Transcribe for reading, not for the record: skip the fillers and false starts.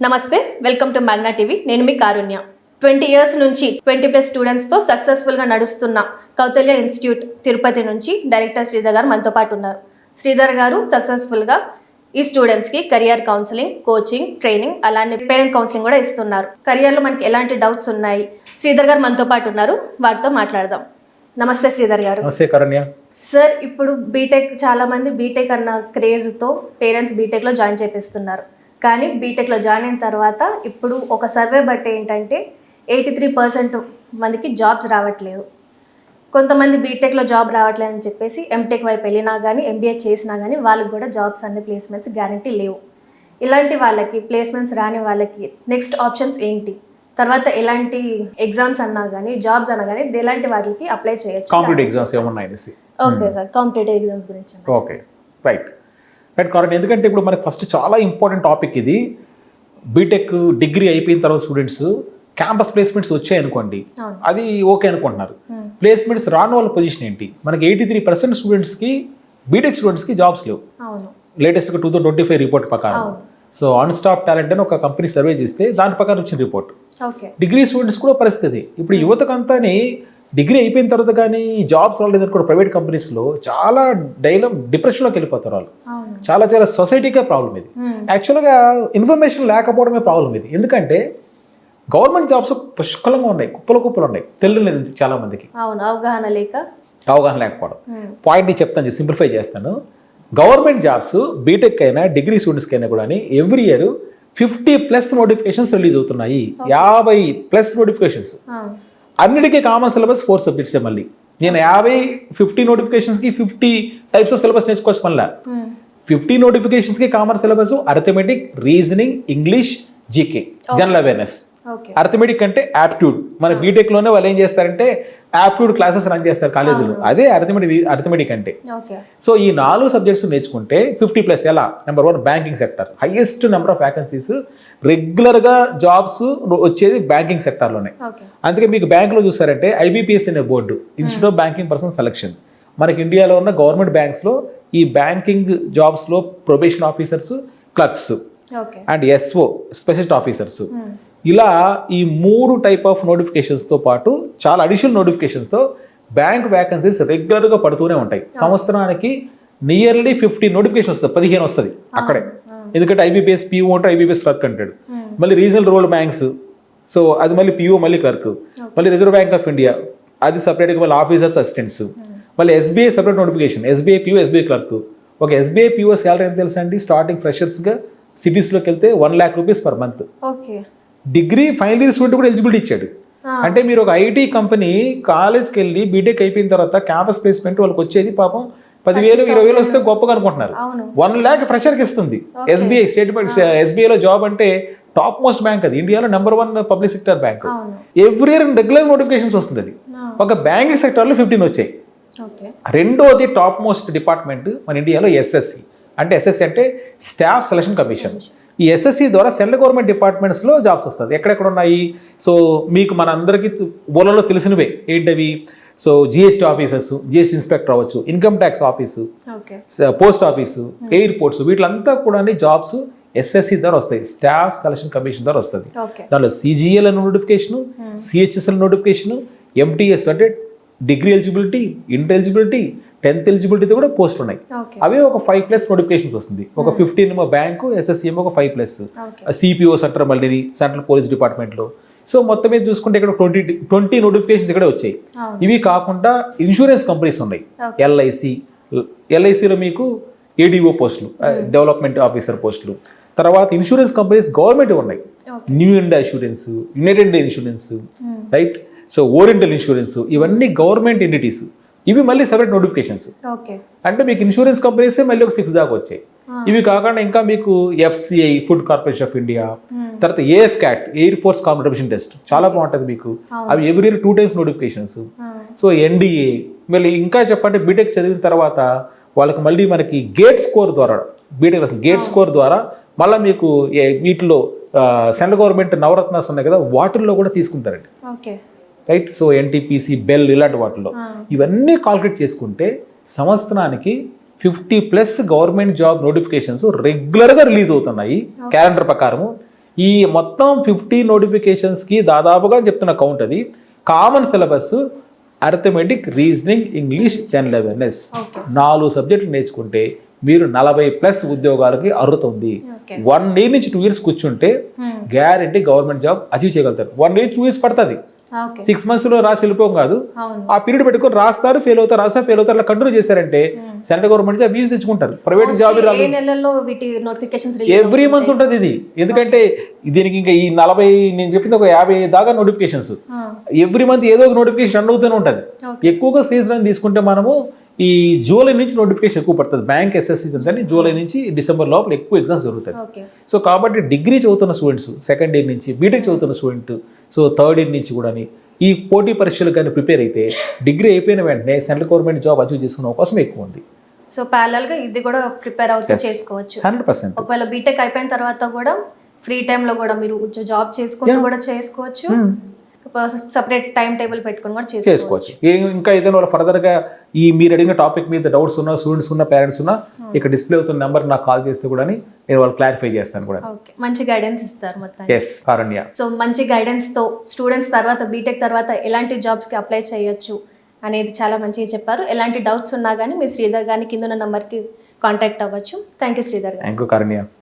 నమస్తే, welcome to Magna TV. నేను మీ కారుణ్య. 20 years నుంచి 20+ స్టూడెంట్స్తో సక్సెస్ఫుల్గా నడుస్తున్న కౌతల్య ఇన్స్టిట్యూట్ తిరుపతి నుంచి డైరెక్టర్ శ్రీధర్ గారు మనతో పాటు ఉన్నారు. శ్రీధర్ గారు సక్సెస్ఫుల్గా ఈ స్టూడెంట్స్కి కెరియర్ కౌన్సిలింగ్, కోచింగ్, ట్రైనింగ్, అలానే పేరెంట్ కౌన్సిలింగ్ కూడా ఇస్తున్నారు. కెరియర్లో మనకి ఎలాంటి డౌట్స్ ఉన్నాయి, శ్రీధర్ గారు మనతో పాటు ఉన్నారు, వారితో మాట్లాడదాం. నమస్తే శ్రీధర్ గారు. నమస్తే కారుణ్య. సార్, ఇప్పుడు బీటెక్ చాలామంది బీటెక్ అన్న క్రేజ్తో పేరెంట్స్ బీటెక్లో జాయిన్ చేపిస్తున్నారు. కానీ బీటెక్లో జాయిన్ అయిన తర్వాత ఇప్పుడు ఒక సర్వే బట్టి ఏంటంటే 83% మందికి జాబ్స్ రావట్లేదు. కొంతమంది బీటెక్లో జాబ్ రావట్లేదు అని చెప్పేసి ఎంటెక్ వైపు వెళ్ళినా కానీ, ఎంబీఏ చేసినా కానీ వాళ్ళకి కూడా జాబ్స్ అన్ని ప్లేస్మెంట్స్ గ్యారంటీ లేవు. ఇలాంటి వాళ్ళకి, ప్లేస్మెంట్స్ రాని వాళ్ళకి నెక్స్ట్ ఆప్షన్స్ ఏంటి? తర్వాత ఎలాంటి ఎగ్జామ్స్ అన్నా కానీ, జాబ్స్ అన్నా కానీ ఎలాంటి వాటికి అప్లై చేయొచ్చు? కాంపిటేటివ్ ఎగ్జామ్స్ ఏమన్నాయి? ఓకే సార్, కాంపిటేటివ్ ఎగ్జామ్స్ గురించి. ఓకే, రైట్ కారణం. ఎందుకంటే ఇప్పుడు మనకి ఫస్ట్ చాలా ఇంపార్టెంట్ టాపిక్ ఇది. బీటెక్ డిగ్రీ అయిపోయిన తర్వాత స్టూడెంట్స్ క్యాంపస్ ప్లేస్మెంట్స్ వచ్చాయి అనుకోండి, అది ఓకే అనుకుంటున్నారు. ప్లేస్మెంట్స్ రాని వాళ్ళ పొజిషన్ ఏంటి? మనకి 83% స్టూడెంట్స్కి, బీటెక్ స్టూడెంట్స్కి జాబ్స్ లేవు. లేటెస్ట్గా 2025 రిపోర్ట్ ప్రకారం. సో అన్స్టాప్ టాలెంట్ అని ఒక కంపెనీ సర్వే చేస్తే దాని ప్రకారం వచ్చిన రిపోర్ట్. డిగ్రీ స్టూడెంట్స్ కూడా పరిస్థితి ఇప్పుడు యువతకంతాని డిగ్రీ అయిపోయిన తర్వాత కానీ జాబ్స్ రాలేదని కూడా ప్రైవేట్ కంపెనీస్లో చాలా డిప్రెషన్లోకి వెళ్ళిపోతారు వాళ్ళు. చాలా చాలా సొసైటీకే ప్రాబ్లం ఇది. యాక్చువల్గా ఇన్ఫర్మేషన్ లేకపోవడమే ప్రాబ్లం ఇది. ఎందుకంటే గవర్నమెంట్ జాబ్స్ పుష్కలంగా ఉన్నాయి, కుప్పలు ఉన్నాయి, తెలియలేదు చాలా మందికి. అవగాహన లేకపోవడం పాయింట్ని చెప్తాను, సింప్లిఫై చేస్తాను. గవర్నమెంట్ జాబ్స్ బీటెక్ అయినా డిగ్రీ స్టూడెంట్స్కి అయినా కూడా ఎవ్రీ ఇయర్ 50+ నోటిఫికేషన్స్ రిలీజ్ అవుతున్నాయి. 50+ నోటిఫికేషన్స్. అన్నిటికీ కామన్ సిలబస్ 4 సబ్జెక్ట్స్. మళ్ళీ నేను 50 నోటిఫికేషన్స్కి 50 టైప్స్ ఆఫ్ సిలబస్ నేర్చుకోవచ్చు. మళ్ళీ 50 నోటిఫికేషన్స్కి common syllabus arithmetic, reasoning, English, GK, general awareness. Arithmetic అంటే యాప్ట్యూడ్. మన బీటెక్లోనే వాళ్ళు ఏం చేస్తారంటే యాప్ట్యూడ్ క్లాసెస్ రన్ చేస్తారు కాలేజీలో. అదే అరిథమెటిక్ అంటే. సో ఈ 4 సబ్జెక్ట్స్ నేర్చుకుంటే 50+. ఎలా? Number 1 banking sector, highest number of vacancies, రెగ్యులర్గా జాబ్స్ వచ్చేది బ్యాంకింగ్ సెక్టర్లోనే. అందుకే మీకు బ్యాంకులో చూసారంటే IBPS అనే board, institute of banking person selection. మనకి ఇండియాలో ఉన్న గవర్నమెంట్ బ్యాంక్స్లో ఈ బ్యాంకింగ్ జాబ్స్లో probation officers, clerks and SO specialist officers, ఇలా ఈ 3 టైప్ ఆఫ్ నోటిఫికేషన్స్తో పాటు చాలా అడిషనల్ నోటిఫికేషన్స్తో బ్యాంక్ వ్యాకెన్సీస్ రెగ్యులర్గా పడుతూనే ఉంటాయి. సంవత్సరానికి నియర్లీ 50 నోటిఫికేషన్ వస్తుంది, 15 వస్తుంది అక్కడే. ఎందుకంటే IBPS PO అంటే IBPS క్లర్క్ అంటాడు. మళ్ళీ రీజనల్ రూరల్ బ్యాంక్స్, సో అది మళ్ళీ PO మళ్ళీ క్లర్క్. మళ్ళీ రిజర్వ్ బ్యాంక్ ఆఫ్ ఇండియా, అది సపరేట్గా మళ్ళీ ఆఫీసర్స్ అసిస్టెంట్స్. మళ్ళీ SBI separate notification, SBI PO, SBI clerk. ఒక SBI PO శాలరీ ఎంత తెలుసా అండి? స్టార్టింగ్ ఫ్రెషర్స్గా సిటీస్లోకి వెళ్తే 1 lakh rupees per month. Degree final year student కూడా ఎలిజిబిలిటీ ఇచ్చాడు. అంటే మీరు ఒక IT కంపెనీ కాలేజ్కి వెళ్ళి బీటెక్ అయిపోయిన తర్వాత క్యాంపస్ ప్లేస్మెంట్ వాళ్ళకి వచ్చేది పాపం 10,000, 20,000 వస్తే గొప్పగా అనుకుంటున్నారు. 1 lakh ఫ్రెషర్కి ఇస్తుంది SBI. స్టేట్ బ్యాంక్, SBIలో జాబ్ అంటే టాప్ మోస్ట్ బ్యాంక్, అది ఇండియాలో number 1 public sector bank. Every year regular notifications వస్తుంది. అది ఒక బ్యాంకింగ్ సెక్టర్లో 15 వచ్చాయి. రెండోది టాప్ మోస్ట్ డిపార్ట్మెంట్ మన ఇండియాలో SSC. అంటే SSC అంటే స్టాఫ్ సెలక్షన్ కమిషన్. ఈ SSC ద్వారా సెంట్రల్ గవర్నమెంట్ డిపార్ట్మెంట్స్లో జాబ్స్ వస్తుంది. ఎక్కడెక్కడ ఉన్నాయి? సో మీకు మన అందరికీ ఊళ్ళలో తెలిసినవే ఏంటవి? So GST officers, GST inspector అవ్వచ్చు, income tax office, post office, airports, వీటిలంతా కూడా జాబ్స్ SSC ద్వారా వస్తాయి. స్టాఫ్ సెలక్షన్ కమిషన్ ద్వారా వస్తుంది. దాంట్లో CGL అనే నోటిఫికేషను, CHSL నోటిఫికేషను, MTS అంటే degree eligibility, inter eligibility, 10th ఎలిజిబిలిటీతో కూడా పోస్టులు ఉన్నాయి. అవే ఒక 5+ నోటిఫికేషన్స్ వస్తుంది. ఒక 15 ఏమో బ్యాంకు, SSC ఏమో ఒక 5+. CPO సెంటర్, మళ్ళీ సెంట్రల్ పోలీస్ డిపార్ట్మెంట్లో. సో మొత్తం మీద చూసుకుంటే ఇక్కడ 20 నోటిఫికేషన్స్ ఇక్కడే వచ్చాయి. ఇవి కాకుండా ఇన్సూరెన్స్ కంపెనీస్ ఉన్నాయి. LICలో మీకు ADO పోస్టులు, డెవలప్మెంట్ ఆఫీసర్ పోస్టులు. తర్వాత ఇన్సూరెన్స్ కంపెనీస్ గవర్నమెంట్ ఉన్నాయి. New India insurance, United India insurance, right? So oriental insurance, ఇవన్నీ గవర్నమెంట్ ఎంటిటీస్. ఇవి మళ్ళీ సెపరేట్ నోటిఫికేషన్స్. అంటే మీకు ఇన్సూరెన్స్ కంపెనీసే మళ్ళీ ఒక 6 దాకా వచ్చాయి. ఇవి కాకుండా ఇంకా మీకు FCI, food corporation of India, తర్వాత AFCAT, air force competition test, చాలా బాగుంటుంది మీకు. అవి every year 2 times notifications. So NDA, మళ్ళీ ఇంకా చెప్పంటే బీటెక్ చదివిన తర్వాత వాళ్ళకి మళ్ళీ మనకి గేట్ స్కోర్ ద్వారా, బీటెక్ గేట్ స్కోర్ ద్వారా మళ్ళీ మీకు వీటిలో సెంట్రల్ గవర్నమెంట్ నవరత్నాస్ ఉన్నాయి కదా, వాటిల్లో కూడా తీసుకుంటారండి. రైట్? సో NTPC, బెల్, ఇలాంటి వాటిలో ఇవన్నీ కాల్కులేట్ చేసుకుంటే సంవత్సరానికి 50+ గవర్నమెంట్ జాబ్ నోటిఫికేషన్స్ రెగ్యులర్గా రిలీజ్ అవుతున్నాయి క్యాలెండర్ ప్రకారము. ఈ మొత్తం 50 నోటిఫికేషన్స్కి దాదాపుగా చెప్తున్న కౌంట్ అది common syllabus arithmetic, reasoning, English, general awareness okay 4 సబ్జెక్టులు నేర్చుకుంటే మీరు 40+ ఉద్యోగాలకి అర్హత ఉంది. ఓకే 1 year నుంచి 2 years కూర్చుంటే గ్యారంటీ గవర్నమెంట్ జాబ్ అచీవ్ చేయగలుగుతారు. 1 year 2 years పడుతుంది, ఓకే 6 monthsలో రాసి వెళ్ళిపోం కాదు. అవును ఆ పీరియడ్ పెట్టుకొని రాస్తారు, ఫెయిల్ అవుతారు, రాస్తారు, ఫెయిల్ అవుతారు, అలా కంటిన్యూ చేశారంటే సెంట్రల్ గవర్నమెంట్ జాబ్ ఈజీ తెచ్చుకుంటారు. ప్రైవేట్ జాబ్ ఏ నెలల్లో వీటి నోటిఫికేషన్స్ ఎవ్రీ మంత్ ఉంటుంది ఇది. ఎందుకంటే దీనికి ఇంకా ఈ 40 నేను చెప్పింది ఒక 50 దాకా నోటిఫికేషన్స్ ఎవ్రీ మంత్ ఏదో ఒక నోటిఫికేషన్ రన్ అవుతూనే ఉంటుంది. ఎక్కువగా సీజన్ తీసుకుంటే మనము ఈ జూలై నుంచి నోటిఫికేషన్ ఎక్కువ పడుతుంది. బ్యాంక్ ఎస్ఎస్సి కానీ జూలై నుంచి డిసెంబర్ లోపల ఎక్కువ ఎగ్జామ్స్ జరుగుతాయి. ఓకే సో కాబట్టి డిగ్రీ చదువుతున్న స్టూడెంట్స్ సెకండ్ ఇయర్ నుంచి, బీటెక్ చదువుతున్న స్టూడెంట్ సో థర్డ్ ఇయర్ నుంచి కూడా ఈ పోటీ పరీక్షలు కానీ ప్రిపేర్ అయితే డిగ్రీ అయిపోయిన వెంటనే సెంట్రల్ గవర్నమెంట్ జాబ్ అచీవ్ చేసుకునే అవకాశం ఎక్కువ ఉంది. సో ప్యారలల్ గా ఇది కూడా ప్రిపేర్ అవుతూ చేసుకోవచ్చు. 100%. ఒకవేళ బీటెక్ అయిపోయిన తర్వాత కూడా ఫ్రీ టైంలో కూడా మీరు జాబ్ చేసుకుంటూ కూడా చేసుకోవచ్చు, సపరేట్ టైం టేబుల్ పెట్టుకుని కూడా చేసుకోవచ్చు. ఇంకా ఏదైనా వాళ్ళు ఫర్దర్గా ఈ మీరు అడిగిన టాపిక్ మీద డౌట్స్ ఉన్న స్టూడెంట్స్ ఉన్న పేరెంట్స్ ఉన్న ఇక్కడ డిస్ప్లే అవుతున్న నెంబర్ నాకు కాల్ చేస్తే కూడా నేను వాళ్ళు క్లారిఫై చేస్తాను కూడా. ఓకే మంచి గైడెన్స్ ఇస్తారు మొత్తం. ఎస్ కారణ్య. సో మంచి గైడెన్స్ తో స్టూడెంట్స్ తర్వాత బీటెక్ తర్వాత ఎలాంటి జాబ్స్ కి అప్లై చేయొచ్చు అనేది చాలా మంచిగా చెప్పారు. ఎలాంటి డౌట్స్ ఉన్నా కానీ మీ శ్రీధర్ గారిని కింద ఉన్న నంబర్కి కాంటాక్ట్ అవ్వచ్చు. Thank you Sridhar garu. Thank you Karunya.